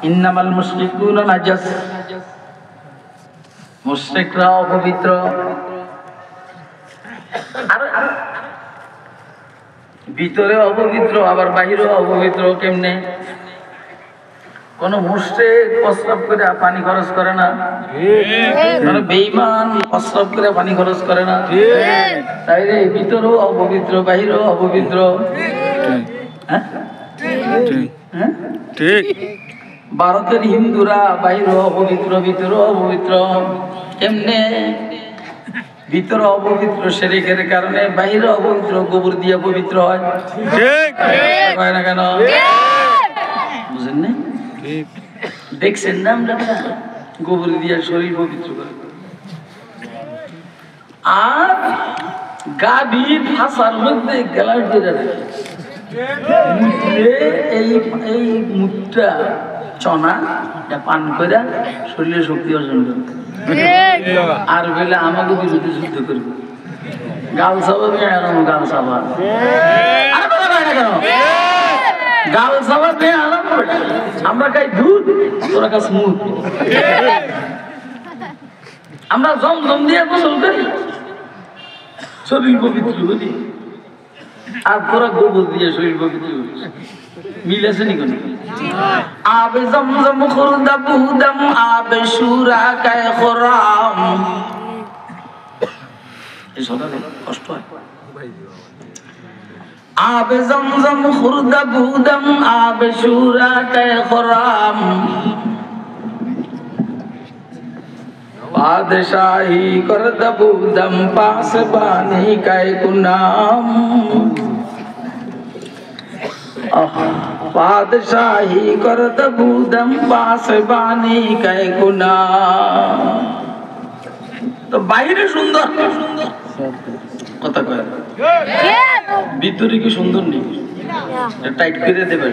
ইন্নামাল মুশরিকুনা নাজাস, মুশরিকরা অপবিত্র। আর ভিতরে অপবিত্র আবার বাহিরে অপবিত্র কেমনে? কোন মুশরিক প্রস্রাব করে পানি খরচ করে না, কোন বেঈমান প্রস্রাব করে পানি খরচ করে না, তাইলে ভিতরেও অপবিত্র বাহিরেও অপবিত্র। ঠিক। ভারতের হিন্দুরা বাহিরেও অপবিত্র ভিতরেও অপবিত্র। কেমনে? ভিতরে অপবিত্র শিরকের কারণে, বাহিরে অপবিত্র গোবর দিয়ে পবিত্র হয়। ঠিক হয় না কেন? বুঝেন না? দেখছেন না আমরা গোবর দিয়ে শরীর পবিত্র করে। আর গাভীর ফাঁসার মধ্যে গেলার দিয়ে এই মুখটা চনা পান করে শরীরে শক্তি অর্জন করে। আর বলে আমাকে বিরুদ্ধে যুদ্ধ করবে, গাল সাবাবে গাল সাবা, কেন গাল সাবাবে আমরা খাই দুধ, তোরা খাস মুখ। আমরা জমজম দিয়ে গোসল করি, শরীর পবিত্র করি, আর তোরা গোবর দিয়ে শরীর পবিত্র করিস। মিল আছে নি কোন? আবে জমজম খুরদা বুদম আবে সুরা কায় খরাম। এই শব্দটা কষ্ট হয়। আবে জমজম খুরদা বুদম আবে সুরা কায় খরাম। বাদশাহী করদা বুদম পাসবানি কায় কুনাম। বাদশাহী করদ বুদম পাসবানি কায় গুনাম। তো বাইরে সুন্দর কথা কয়, ভিতরে কি সুন্দর নেই? টাইট করে দেবে।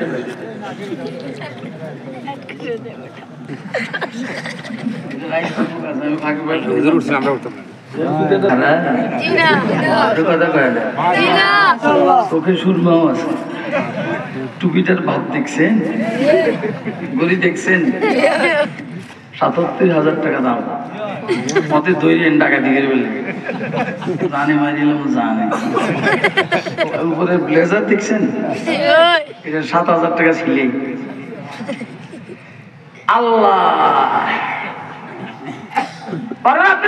চোখে সুরমাও আছে। টুপিটার ভাত দেখছেন, গড়ি দেখছেন, ৭৭,০০০ টাকা দাম। মতে ধৈর্য টাকা দিয়ে বললেন জানে মারিলাম জানে। উপরে ব্লেজার দেখছেন, এটা ৭,০০০ টাকা ছিলে। আল্লাহ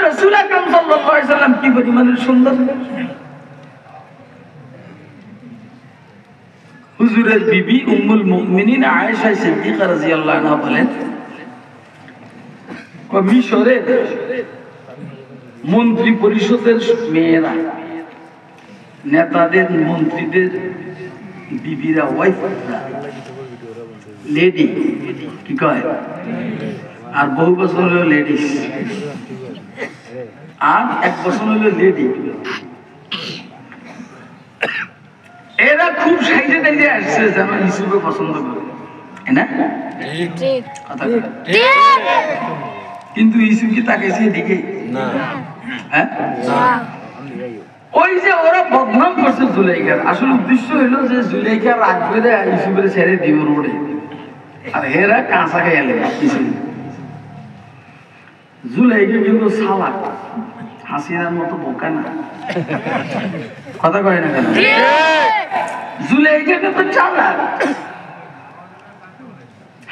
রাসূল আকরাম সাল্লাল্লাহু আলাইহি ওয়াসাল্লাম কি পরিমাণের সুন্দর। হুজুরের বিবি উম্মুল মুমিনিন আয়েশা সিদ্দিকা রাদিয়াল্লাহু আনহা বলেন, মিশরের মন্ত্রী পরিষদের মেয়েরা, নেতাদের মন্ত্রীদের বিবিরা, ওয়াইফরা, লেডি কি কয়, আর বহু বছর হলো লেডিস, আর 1 বছর হলো লেডি। এরা খুব সাইজে টাইজে আসছে যেন ইসুফে পছন্দ করে না, কিন্তু ইসুফ কি তাকাইছে এদিকে? হ্যাঁ, ওই যে ওরা বদনাম করছে জুলাইখার। আসল উদ্দেশ্য হলো যে জুলাইখা রাগ করে ইসুফের ছেড়ে দিব রোডে, আর এরা কাঁচা খেয়ে এলে। জুলাইখা কিন্তু সালাক, হাসিনার মতো বোকা না, কথা কয় না কেন? জুলাইখা কিন্তু চালাক,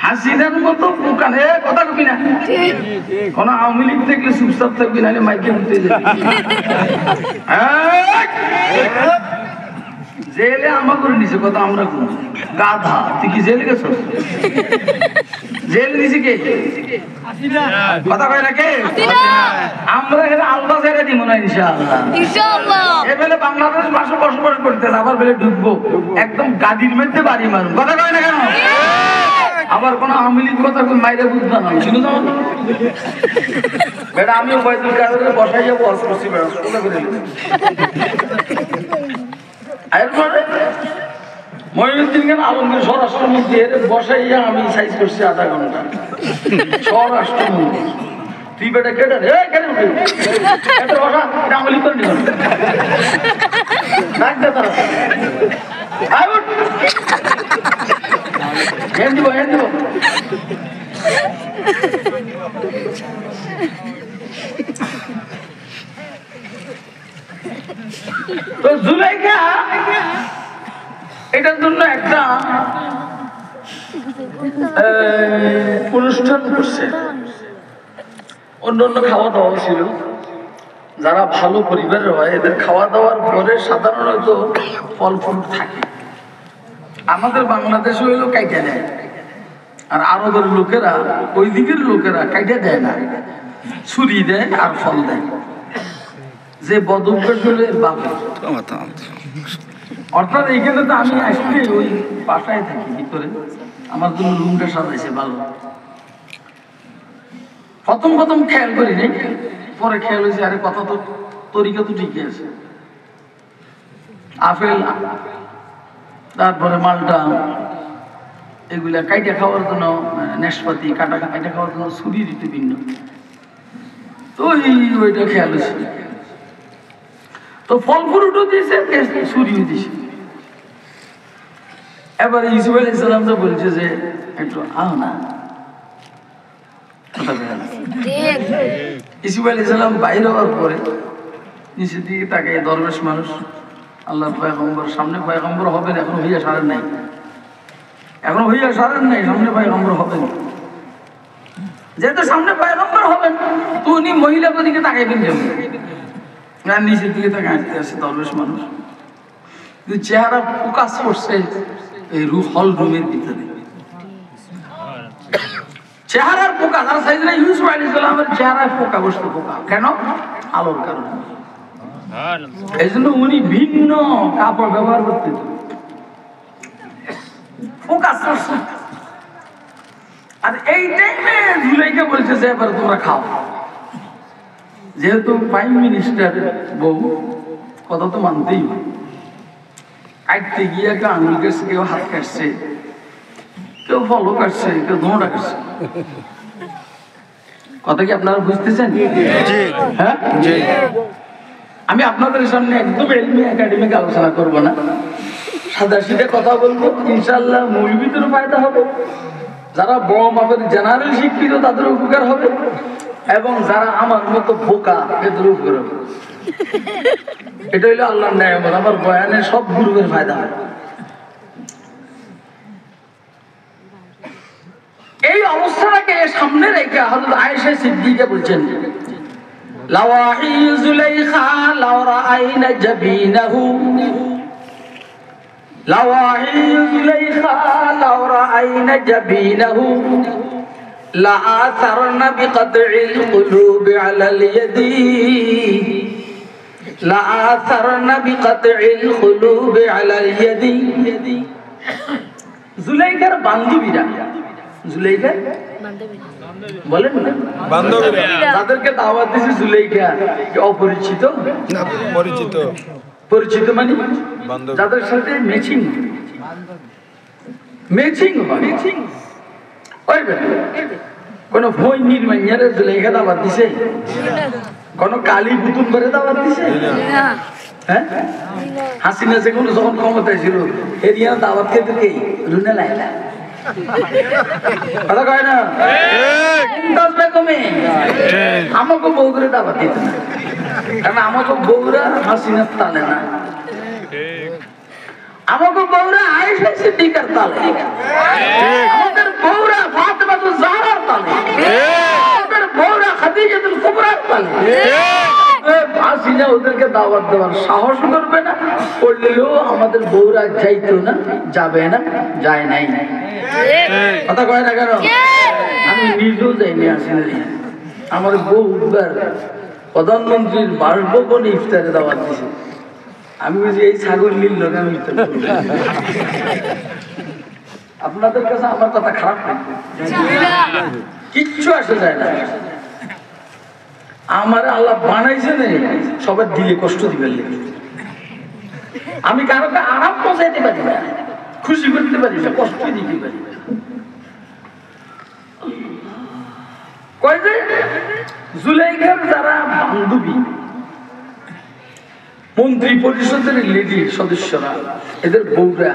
হাসিনার মতো বোকা না। কথা কবি না, কোন আওয়ামী লীগ দেখলে চুপচাপ থাকবি, নাহলে মাইকে উঠতে যাবি। জেলে আমার করে নিছে কথা, আমরা কোন গাধা? তুই কি জেলে গেছ? জেল দিছি কে? কথা কয় না কে? আমরা এখানে আলবা ছেড়ে দিব না ইনশাআল্লাহ। এবেলে বাংলাদেশ ভাষা বসবাস করতে আবার বেলে ঢুকবো, একদম গাদির মধ্যে বাড়ি মারুন। কথা কয় না কেন? আবার কোন আওয়ামী লীগ কথা মাইরে বুঝবা না, শুনে যাও বেটা। আমি ওবায়দুল কাদেরের বসাই যাবো, ওয়াজ করছি বেটা, শুনে করে এরপরে মঈনুদ্দিন খান আলমগীর স্বরাষ্ট্রমন্ত্রী বসাইয়া আমি সাইজ করছি আধা ঘন্টা। স্বরাষ্ট্রমন্ত্রী তুই বেটা কেটে বসা, এটা আমলি করে নিব দিব দিব। তো জুলাইখা এটার জন্য একটা অনুষ্ঠান করছে, অন্য অন্য খাওয়া দাওয়া ছিল। যারা ভালো পরিবারের হয় এদের খাওয়া দাওয়ার পরে সাধারণত ফল ফুল থাকে। আমাদের বাংলাদেশে হইলো কাইটা দেয়, আর আরবের লোকেরা ওই দিকের লোকেরা কাইটা দেয় না, ছুরি দেয় আর ফল দেয়। যে বদভ্যাস হলে বাবা, অর্থাৎ এইখানে তো আমি আসলে ওই বাসায় থাকি ভিতরে, আমার জন্য রুমটা সাজাইছে ভালো। প্রথম প্রথম খেয়াল করি নাই, পরে খেয়াল হয়েছে আরে কথা তো তরিকা তো ঠিকই আছে। আপেল, তারপরে মালটা, এগুলা কাইটা খাওয়ার জন্য নাশপাতি কাটা কাইটা খাওয়ার জন্য ছুরি দিতে ভিন্ন, তো ওইটা খেয়াল হয়েছে। তো ফল ফ্রুটও দিয়েছে, ছুরিও দিয়েছে। এবার ইউসুফ আলাইহিস সালাম তো বলছে যে একটু আহ না। ইউসুফ আলাইহিস সালাম বাইরে হওয়ার পরে নিচের দিকে তাকে দরবেশ মানুষ, আল্লাহর পয়গম্বর, সামনে পয়গম্বর হবেন, এখনো হইয়া সারেন নাই, এখনো হইয়া সারেন নাই, সামনে পয়গম্বর হবেন। যেহেতু সামনে পয়গম্বর হবেন তো উনি মহিলাকে দিকে তাকাইবেন কেন? নিচের দিকে তাকে আসতে আসে দরবেশ মানুষ, কিন্তু চেহারা প্রকাশ করছে এই হল রুমের ভিতরে। চেহারার পোকা তার সাইজ না, ইউসুফ আলাইহিস সালামের চেহারায় পোকা বসতো। পোকা কেন? আলোর কারণে। এই জন্য উনি ভিন্ন কাপড় ব্যবহার করতেন। ফোকাস করছে। আর এই টাইমে জুলাইখা বলছে যে এবার তোমরা খাও। যেহেতু প্রাইম মিনিস্টার বউ, কথা তো মানতেই হয়। কাটতে গিয়ে কেউ আঙুল কাটছে, কেউ হাত কাটছে, কেউ ফলও কাটছে, কেউ ধোঁড়া কাটছে। কথা কি আপনারা বুঝতেছেন? হ্যাঁ, আমি আপনাদের সামনে একদম এলমি একাডেমিক আলোচনা করবো না, সাদা সিধে কথা বলবো। ইনশাআল্লাহ মূল ভিতরে ফায়দা হবে। যারা বড় মাপের জেনারেল শিক্ষিত তাদের উপকার হবে, এবং যারা আমার মতো বোকা এদের উপকার হবে। এটা হইলো আল্লাহর নিয়ামত। আমার বয়ানে সব গ্রুপের ফায়দা হয়। এই অবস্থাটাকে সামনে রেখে হযরত আয়েশা সিদ্দিকা বলছেন, লাওয়াহি যুলাইখা লাও রাআইনা জাবিনাহু, লাওয়াহি যুলাইখা লাও রাআইনা জাবিনাহু লাআসারনা বিকতইল কুলুবি আলাল ইয়াদি, লাআসারনা বিকতইল কুলুবি আলাল ইয়াদি। জুলাইখার বান্ধবীরা, জুলাইখা বলেন না বান্ধবীরা, তাদেরকে দাওয়াত দিয়েছে জুলাইখা কি অপরিচিত? না, পরিচিত। পরিচিত মানে যাদের সাথে ম্যাচিং, ম্যাচিং হয়। ওই কোন ভই নির্মাণের জুলাইখা দাওয়াত দিছে? কোন কালী পুতুল করে দাওয়াত দিছে? হ্যাঁ, হাসিনা যে কোনো যখন ক্ষমতায় ছিল এরিয়া দাওয়াত খেতে কে? রুনা লাইলা। কথা কয় না? আমাকে বউ করে দাওয়াত দিত না, কারণ আমাকে বউরা হাসিনার তালে না, আমাকে বউরা আয়েশা সিদ্দিকার তালে, আমাদের বউরা ফাতেমাতুজ জাহরার তালে, আমাদের বউরা খাদিজাতুল কুবরার তালে। হাসিনা ওদেরকে দাওয়াত দেওয়ার সাহস করবে না, করলেও আমাদের বউরা যাইতো না, যাবে না, যায় নাই। কথা কয় না কেন? আমি নিজেও যাইনি হাসিনা। আমার বউ প্রধানমন্ত্রীর বাসভবনে ইফতারে দাওয়াত দিছে। আমি বলছি এই ছাগল নীল লোক আমি ইফতার করব। আপনাদের কাছে আমার কথা খারাপ না, কিচ্ছু আসে যায় না। আমার আল্লাহ বানাইছে না সবার দিলে কষ্ট দিবেন। আমি কারোকে আরাম পৌঁছাইতে পারি না, খুশি করতে পারি না, কষ্ট দিতে পারি না। কয় যে জুলাইখার যারা বান্ধবী, মন্ত্রী পরিষদের লেডি সদস্যরা, এদের বউরা